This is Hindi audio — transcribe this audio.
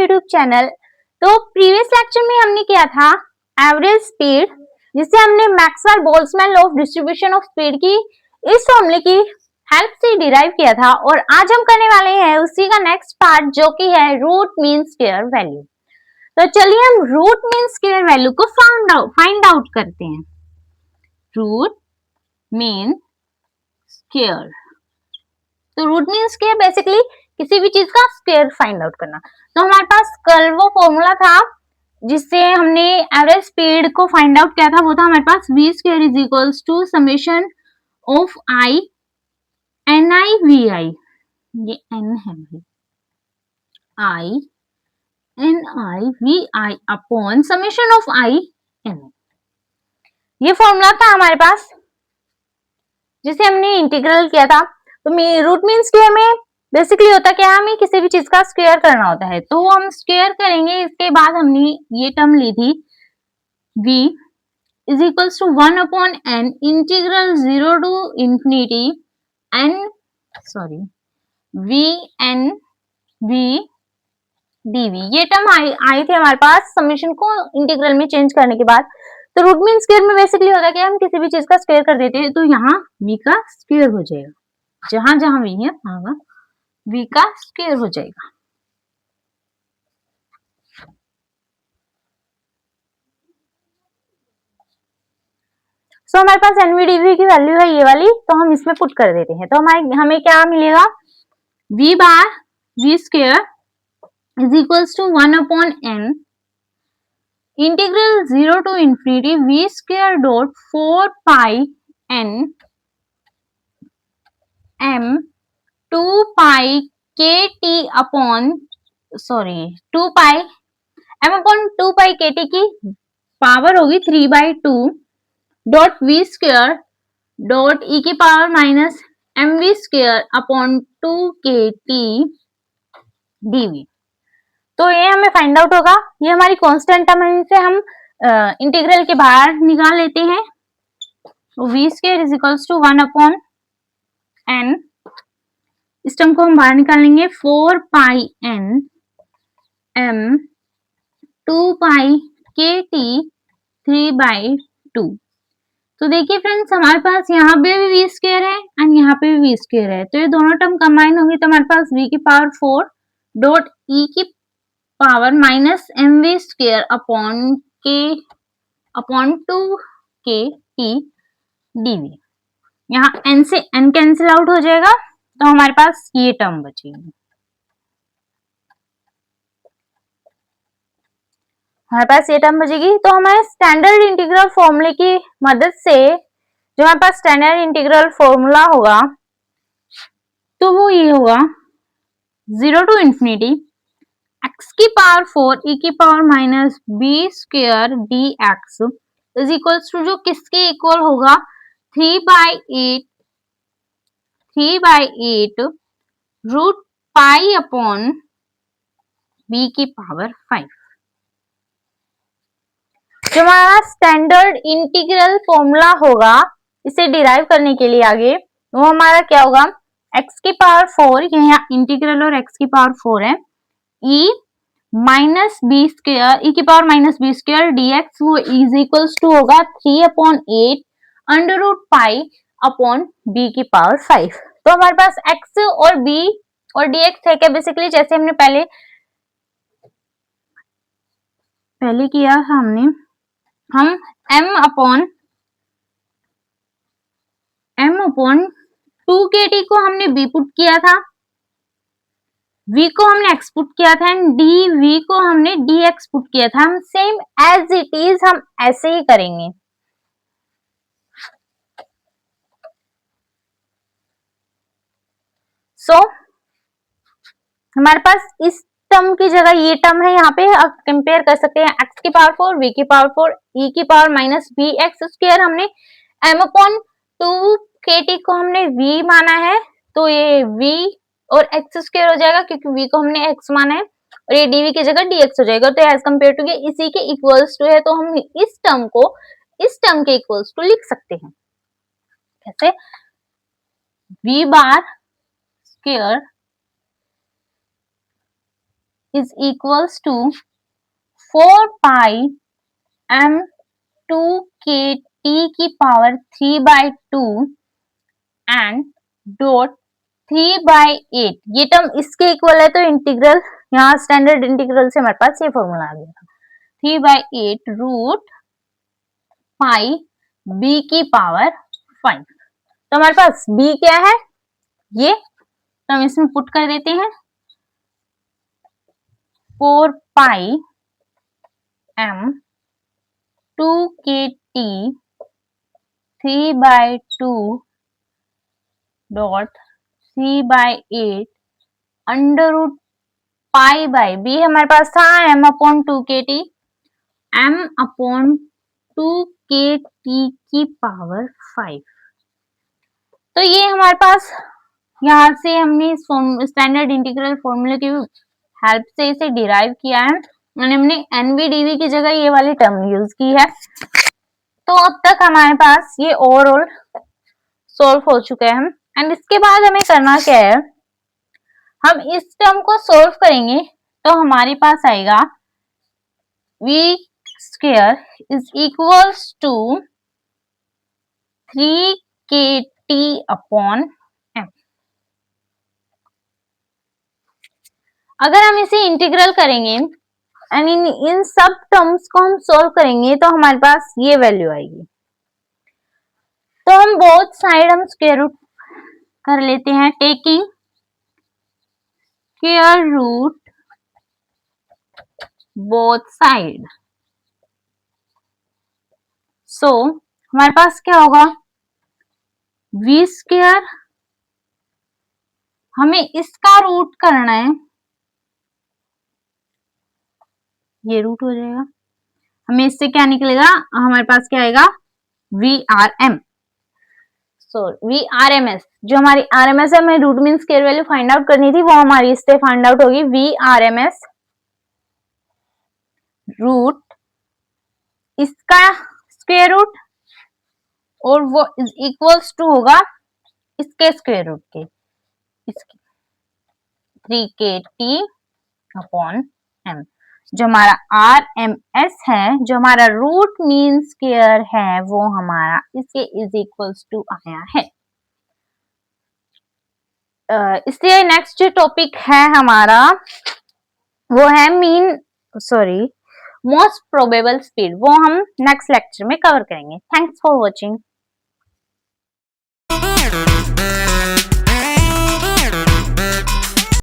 YouTube channel. तो प्रीवियस लेक्चर में हमने किया था एवरेज स्पीड, जिसे हमने Maxwell Boltzmann law of distribution of speed की इस फॉर्मूले की हेल्प से डिराइव किया था। और आज हम करने वाले हैं उसी का नेक्स्ट पार्ट, जो कि है रूट मीन स्क्वायर वैल्यू। तो चलिए हम रूट मीन स्क्वायर वैल्यू को फाइंड आउट करते हैं। रूट मीन स्क्वायर, तो रूट मीन स्क्वायर बेसिकली किसी भी चीज का स्क्वायर फाइंड आउट करना। तो हमारे पास कल वो फॉर्मूला था जिससे हमने एवरेज स्पीड को फाइंड आउट किया था, वो था हमारे पास v square is equals to summation of i n i v i, ये n है भाई, i n i v i upon summation of i n, ये फॉर्मूला था हमारे पास जिसे हमने इंटीग्रल किया था। तो रूट मीन स्क्वायर में बेसिकली होता क्या है, हमें किसी भी चीज का स्क्वायर करना होता है, तो हम स्क्वायर करेंगे। इसके बाद हमने ये टर्म ली थी v is equals to 1 upon n integral 0 to infinity n v n v dv, ये टर्म आई थी हमारे पास समेशन को इंटीग्रल में चेंज करने के बाद। तो रूट मीन स्क्वायर में बेसिकली होता है कि हम किसी भी चीज का स्क्वायर कर देते हैं, तो यहाँ v का स्क्वायर हो जाएगा, जहां जहां v है वहां v का स्क्वायर हो जाएगा। सो हमारे पास एनवीडीवी की वैल्यू है ये वाली, तो हम इसमें पुट कर देते हैं। तो हमें क्या मिलेगा, v bar v square is equals to 1 upon n integral 0 to infinity v square dot 4 pi n m 2 pi K T upon 2 pi m upon 2 pi K T की पावर होगी 3/2 dot V square dot E की power minus M we square upon 2 के टी डीवी। तो ये हमें फाइंड आउट होगा, ये हमारी कांस्टेंट टर्म है, इसे हम इंटीग्रल के बाहर निकाल लेते हैं। V square is equals to 1 upon n, इस टर्म को हम बाहर निकालेंगे 4 pi n m 2 pi K T 3/2। तो देखिए फ्रेंड्स, हमारे पास यहाँ पे भी वी स्क्वायर है एंड यहाँ पे भी वी स्क्वायर है, तो ये दोनों टर्म कंबाइन होंगे, तो हमारे पास v की पावर 4 डॉट e की power minus M we square upon k upon 2 के टी डीवी। यहाँ n से n कैंसिल आउट हो जाएगा, तो हमारे पास ये टर्म बचेगी। हमारे पास ये टर्म बचेगी। तो हमारे स्टैंडर्ड इंटीग्रल फॉर्मूले की मदद से जो हमारे पास स्टैंडर्ड इंटीग्रल फॉर्मूला होगा, तो वो ये होगा 0 टू इंफिनिटी x की पावर 4 e की power minus b square dx is equals to, जो किसके इक्वल होगा 3/8 रूट पाई अपॉन b की पावर 5। जो हमारा स्टैंडर्ड इंटीग्रल फॉर्मूला होगा इसे डिराइव करने के लिए आगे, वो हमारा क्या होगा, x की पावर 4, यहाँ इंटीग्रल और x की पावर 4 है, e minus b square e की power minus b square dx, वो इज इक्वल्स टू होगा 3/8 under root pi upon b की पावर 5। तो हमारे पास x और b और dx है क्या, बेसिकली जैसे हमने पहले किया था, हम m अपॉन 2 के टी को हमने b पुट किया था, v को हमने x पुट किया था एंड dv को हमने dx पुट किया था। हम सेम एज इट इज हम ऐसे ही करेंगे। सो हमारे पास इस टर्म की जगह ये टर्म है, यहाँ पे आप कंपेयर कर सकते हैं, x की पावर 4 v की पावर 4 e की power minus b x square, हमने m अपॉन 2 के टी को हमने v माना है, तो ये v और x स्क्वायर हो जाएगा क्योंकि v को हमने x माना है, और ये dv की जगह dx हो जाएगा। तो एज कम्पेयर टू ये इसी के इक्वल्स टू है, तो हम इस टर्म को इस टर्म के इक्वल्स टू लिख सकते हैं। कैसे, v bar square is equals to 4 pi m 2 k t की पावर 3/2 एंड डॉट 3/8। ये टर्म इसके इक्वल है, तो इंटीग्रल यहाँ स्टैंडर्ड इंटीग्रल से हमारे पास ये फॉर्मूला आ गया 3/8 रूट पाई b की पावर 5। तो हमारे पास b क्या है, ये तो हम इसमें पुट कर देते हैं 4 pi m 2 k t 3/2 dot 3/8 under root pi by b हमारे पास था m अपॉन 2 के टी, m अपॉन 2 के टी की पावर 5। तो ये हमारे पास यहाँ से हमने स्टैंडर्ड इंटीग्रल फॉर्मूले की हेल्प से इसे डिराइव किया है और हमने एनवीडीवी की जगह ये वाली टर्म यूज की है। तो अब तक हमारे पास ये ओवरऑल सॉल्व हो चुका है। एंड इसके बाद हमें करना क्या है, हम इस टर्म को सॉल्व करेंगे तो हमारे पास आएगा v square is equals to 3kt upon m। अगर हम इसे इंटीग्रल करेंगे एंड इन सब टर्म्स को हम सॉल्व करेंगे तो हमारे पास ये वैल्यू आएगी। तो हम बोथ साइड हम स्क्वायर रूट कर लेते हैं, taking square root both side. So हमारे पास क्या होगा, v स्क्वायर हमें इसका रूट करना है, ये रूट हो जाएगा, हमें इससे क्या निकलेगा, हमारे पास क्या आएगा VRM। सो VRMS जो हमारी RMS है, हमें root mean square value find out करनी थी, वो हमारी इससे फाइंड आउट होगी VRMS रूट इसका स्क्वायर रूट और वो इज इक्वल्स टू होगा इसके स्क्वायर रूट के, इसके 3kt अपॉन m। जो हमारा RMS है, जो हमारा रूट मीन स्क्वायर है, वो हमारा इसके इज इक्वल्स टू आया है। इसलिए नेक्स्ट जो टॉपिक है हमारा वो है मोस्ट प्रोबेबल स्पीड, वो हम नेक्स्ट लेक्चर में कवर करेंगे। Thanks for watching.